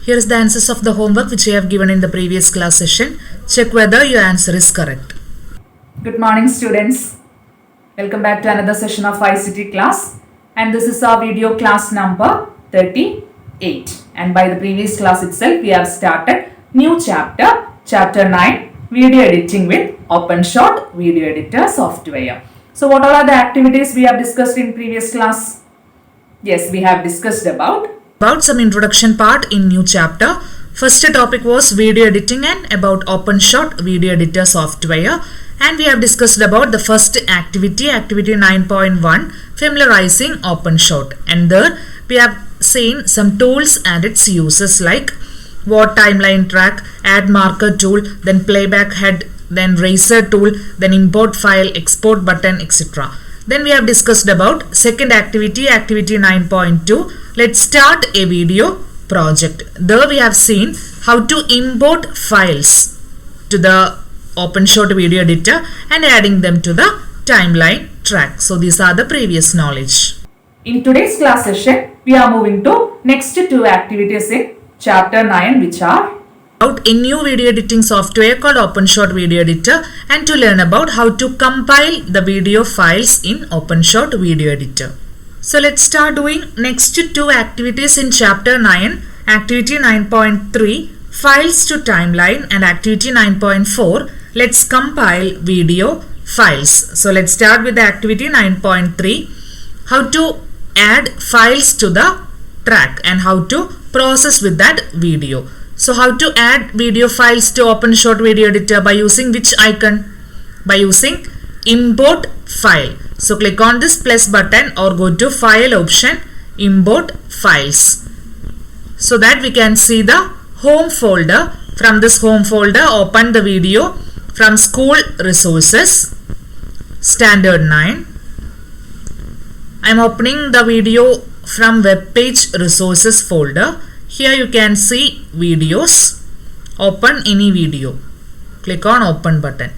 Here is the answers of the homework which I have given in the previous class session. Check whether your answer is correct. Good morning students. Welcome back to another session of ICT class, and this is our video class number 38. And by the previous class itself we have started new chapter 9, video editing with OpenShot video editor software. So what all are the activities we have discussed in previous class? Yes, we have discussed about some introduction part in new chapter. First topic was video editing and about OpenShot video editor software, and we have discussed about the first activity 9.1, familiarizing OpenShot, and there we have seen some tools and its uses like what timeline track, add marker tool, then playback head, then razor tool, then import file, export button, etc. Then we have discussed about second activity 9.2, let's start a video project. There we have seen how to import files to the OpenShot video editor and adding them to the timeline track. So these are the previous knowledge. In today's class session, we are moving to next two activities in chapter 9, which are about a new video editing software called OpenShot video editor, and to learn about how to compile the video files in OpenShot video editor. So let's start doing next two activities in chapter 9, activity 9.3, files to timeline, and activity 9.4, let's compile video files. So let's start with the activity 9.3, how to add files to the track and how to process with that video. So how to add video files to OpenShot video editor by using which icon? By using import file. So click on this plus button or go to file option, import files, so that we can see the home folder. From this home folder, open the video from school resources standard 9. I am opening the video from web page resources folder. Here you can see videos. Open any video. Click on open button.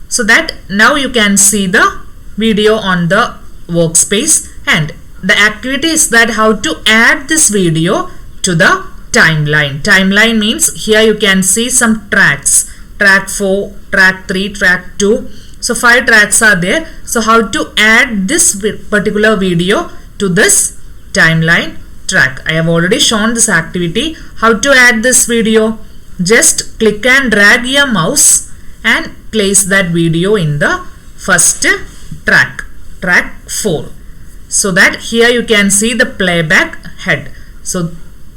So that now you can see the video on the workspace, and the activity is that how to add this video to the timeline. Timeline means here you can see some tracks. Track 4, track 3, track 2. So 5 tracks are there. So how to add this particular video to this timeline track. I have already shown this activity. How to add this video? Just click and drag your mouse and place that video in the first track 4, so that here you can see the playback head. So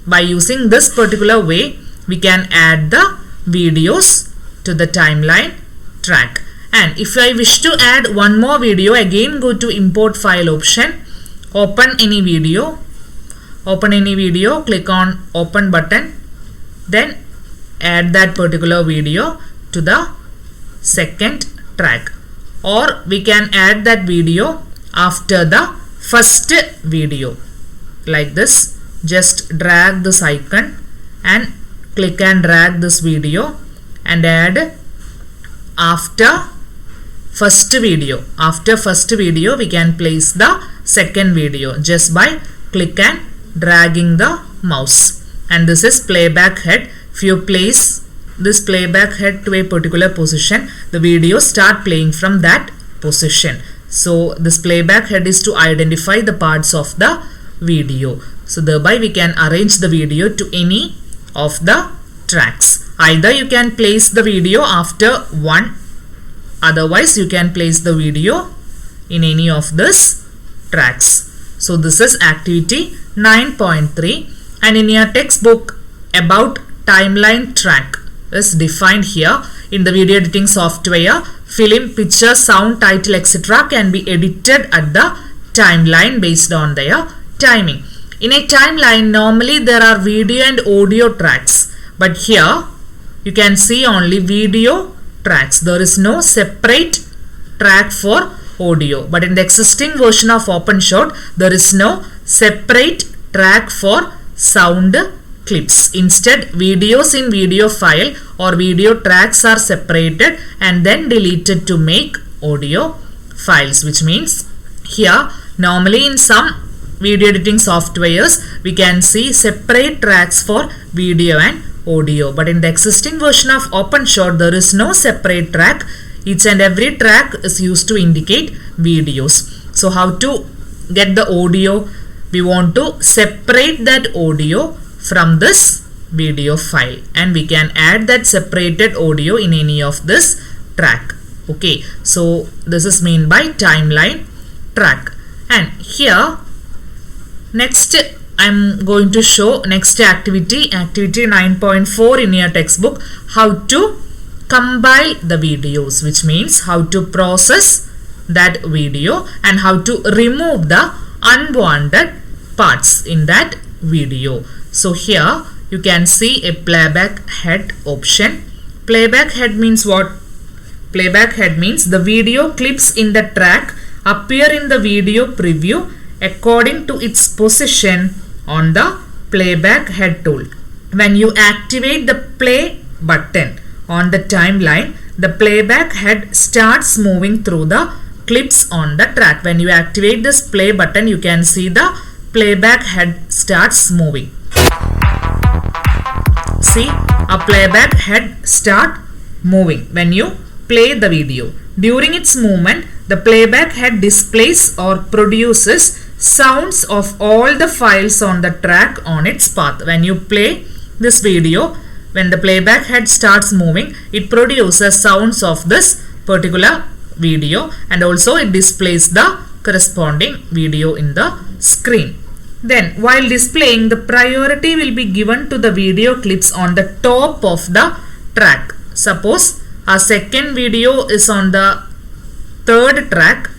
by using this particular way we can add the videos to the timeline track. And if I wish to add one more video, again go to import file option, open any video, click on open button, then add that particular video to the second track, or we can add that video after the first video like this. Just drag this icon and click and drag this video and add after first video. After first video we can place the second video just by click and dragging the mouse. And this is playback head. If you place this playback head to a particular position, the video start playing from that position. So this playback head is to identify the parts of the video. So thereby we can arrange the video to any of the tracks. Either you can place the video after one, otherwise you can place the video in any of these tracks. So this is activity 9.3, and in your textbook about timeline track is defined here. In the video editing software, film, picture, sound, title, etc. can be edited at the timeline based on their timing. In a timeline normally there are video and audio tracks, but here you can see only video tracks. There is no separate track for audio, but in the existing version of OpenShot there is no separate track for sound clips. Instead, videos in video file or video tracks are separated and then deleted to make audio files, which means here normally in some video editing softwares, we can see separate tracks for video and audio. But in the existing version of OpenShot, there is no separate track. Each and every track is used to indicate videos. So how to get the audio? We want to separate that audio from this video file, and we can add that separated audio in any of this track. Okay, so this is meant by timeline track. And here next I'm going to show next activity 9.4 in your textbook, how to compile the videos, which means how to process that video and how to remove the unwanted parts in that video. So here you can see a playback head option. Playback head means what? Playback head means the video clips in the track appear in the video preview according to its position on the playback head tool. When you activate the play button on the timeline, the playback head starts moving through the clips on the track. When you activate this play button, you can see the playback head starts moving. See, a playback head start moving when you play the video. During its movement, the playback head displays or produces sounds of all the files on the track on its path. When you play this video, when the playback head starts moving, it produces sounds of this particular video, and also it displays the corresponding video in the screen. Then while displaying, the priority will be given to the video clips on the top of the track. Suppose our second video is on the third track.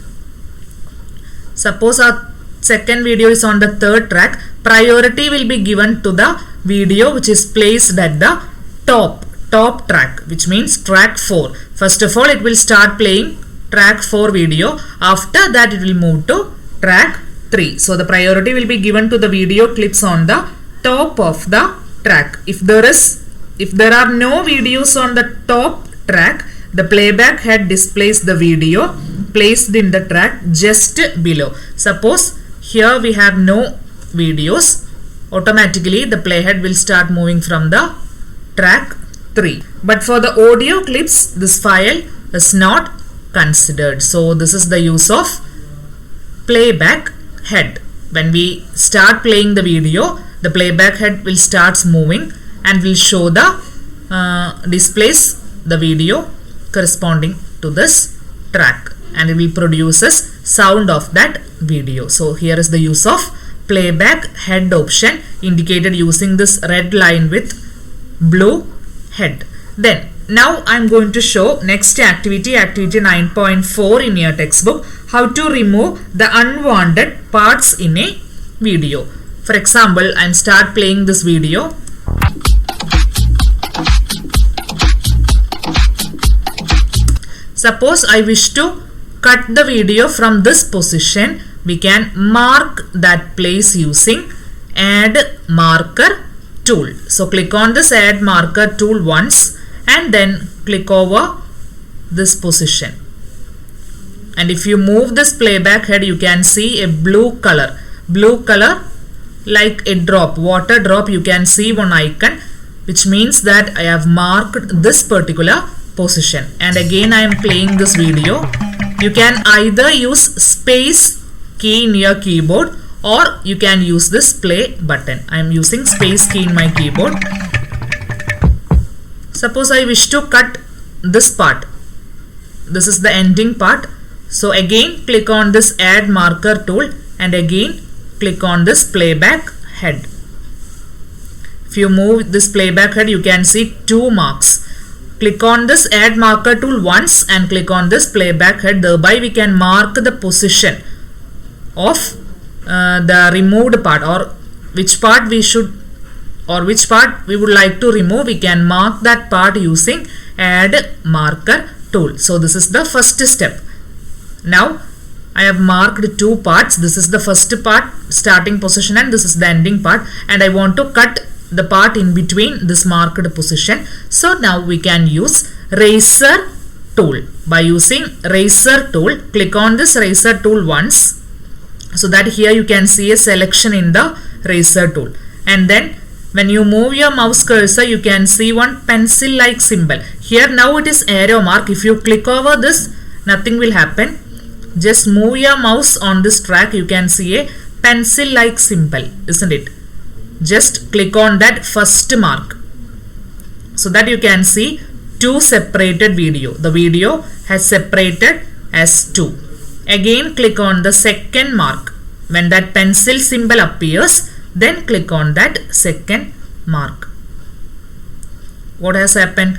Suppose our second video is on the third track. Priority will be given to the video which is placed at the top track, which means track 4. First of all, it will start playing track 4 video. After that, it will move to track 3. So the priority will be given to the video clips on the top of the track. If there are no videos on the top track, the playback head displays the video placed in the track just below. Suppose here we have no videos, automatically the playhead will start moving from the track 3. But for the audio clips, this file is not considered. So this is the use of playback head. When we start playing the video, the playback head will start moving and will show the displays the video corresponding to this track, and it will produces sound of that video. So here is the use of playback head option indicated using this red line with blue head. Then now I am going to show next activity 9.4 in your textbook, how to remove the unwanted parts in a video. For example, I am start playing this video. Suppose I wish to cut the video from this position, we can mark that place using add marker tool. So click on this add marker tool once and then click over this position. And if you move this playback head, you can see a blue color like a drop, water drop. You can see one icon, which means that I have marked this particular position. And again I am playing this video. You can either use space key in your keyboard or you can use this play button. I am using space key in my keyboard. Suppose I wish to cut this part. This is the ending part. So again click on this add marker tool and again click on this playback head. If you move this playback head, you can see 2 marks. Click on this add marker tool once and click on this playback head. Thereby we can mark the position of the removed part, or which part we should, or which part we would like to remove. We can mark that part using add marker tool. So this is the first step. Now I have marked 2 parts. This is the first part, starting position, and this is the ending part, and I want to cut the part in between this marked position. So now we can use razor tool. By using razor tool, click on this razor tool once so that here you can see a selection in the eraser tool. And then when you move your mouse cursor, you can see one pencil like symbol. Here now it is arrow mark. If you click over this, nothing will happen. Just move your mouse on this track, you can see a pencil like symbol, isn't it? Just click on that first mark so that you can see two separated video. The video has separated as two. Again click on the second mark. When that pencil symbol appears, then click on that second mark. What has happened?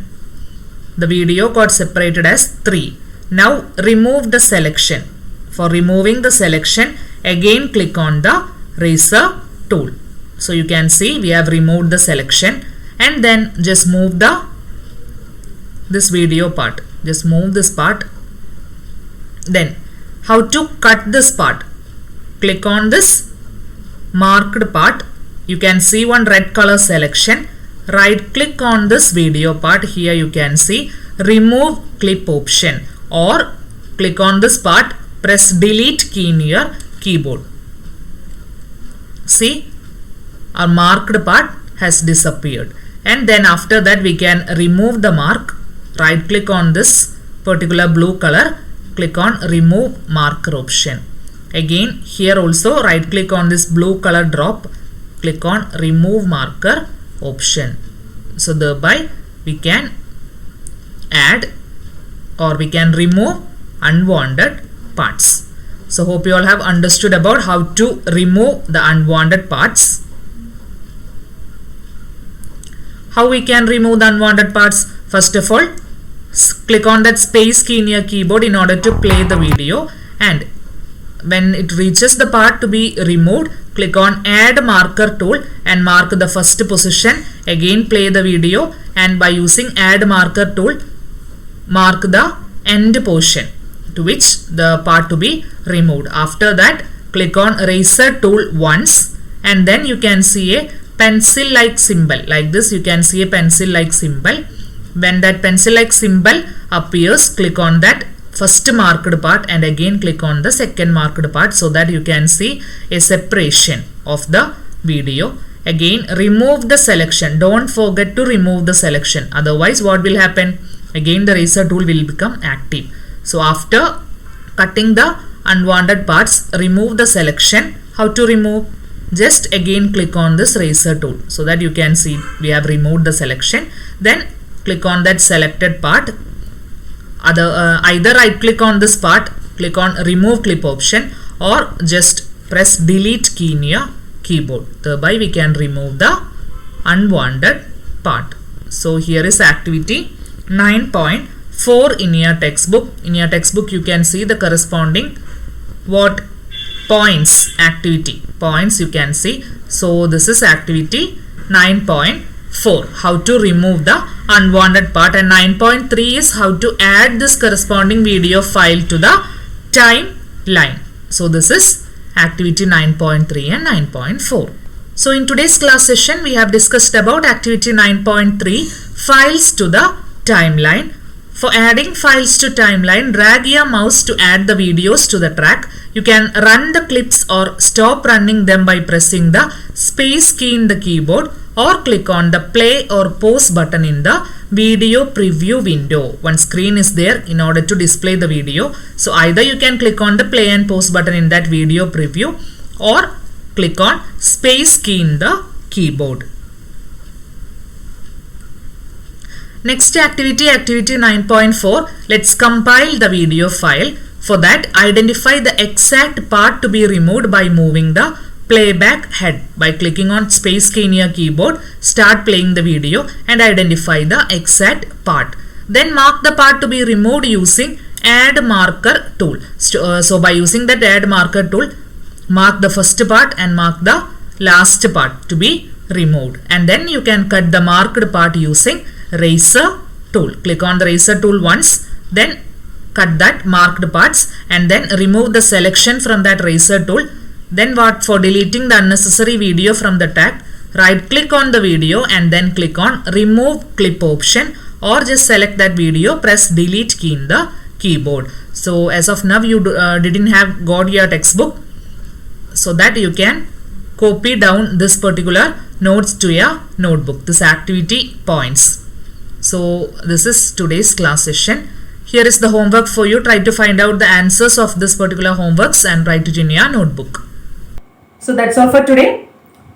The video got separated as 3. Now remove the selection. For removing the selection, again click on the eraser tool. So you can see we have removed the selection, and then just move this video part. Just move this part. Then how to cut this part? Click on this marked part. You can see one red color selection. Right click on this video part. Here you can see remove clip option, or click on this part, press delete key in your keyboard. See, our marked part has disappeared. And then after that we can remove the mark. Right click on this particular blue color, click on remove marker option. Again here also right click on this blue color drop, click on remove marker option. So thereby we can add or we can remove unwanted parts. So hope you all have understood about how to remove the unwanted parts. How we can remove the unwanted parts? First of all, click on that space key in your keyboard in order to play the video, and when it reaches the part to be removed, click on add marker tool and mark the first position. Again play the video, and by using add marker tool, mark the end portion to which the part to be removed. After that, click on eraser tool once, and then you can see a pencil like symbol. Like this you can see a pencil like symbol. When that pencil like symbol appears, click on that first marked part and again click on the second marked part, so that you can see a separation of the video. Again remove the selection. Don't forget to remove the selection, otherwise what will happen? Again the eraser tool will become active. So after cutting the unwanted parts, remove the selection. How to remove? Just again click on this eraser tool so that you can see we have removed the selection. Then click on that selected part. Either right click on this part, click on remove clip option, or just press delete key in your keyboard. Thereby we can remove the unwanted part. So here is activity 9.4 in your textbook. In your textbook you can see the corresponding points, activity points you can see. So this is activity 9.4, how to remove the unwanted part, and 9.3 is how to add this corresponding video file to the timeline. So this is activity 9.3 and 9.4. So in today's class session we have discussed about activity 9.3, files to the timeline. For adding files to timeline, drag your mouse to add the videos to the track. You can run the clips or stop running them by pressing the space key in the keyboard, or click on the play or pause button in the video preview window. One screen is there in order to display the video. So either you can click on the play and pause button in that video preview, or click on space key in the keyboard. Next activity, activity 9.4. Let's compile the video file. For that, identify the exact part to be removed by moving the playback head. By clicking on space key in your keyboard, start playing the video and identify the exact part. Then mark the part to be removed using add marker tool. So by using that add marker tool, mark the first part and mark the last part to be removed. And then you can cut the marked part using eraser tool. Click on the eraser tool once, then cut that marked parts and then remove the selection from that eraser tool. Then for deleting the unnecessary video from the tag, right click on the video and then click on remove clip option, or just select that video, press delete key in the keyboard. So as of now you didn't have got your textbook. so that you can copy down this particular notes to your notebook, this activity points. So this is today's class session. Here is the homework for you. Try to find out the answers of this particular homeworks and write it in your notebook. So that's all for today.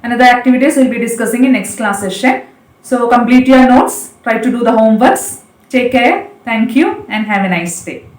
Another activities we'll be discussing in next class session. So complete your notes, try to do the homeworks. Take care, thank you and have a nice day.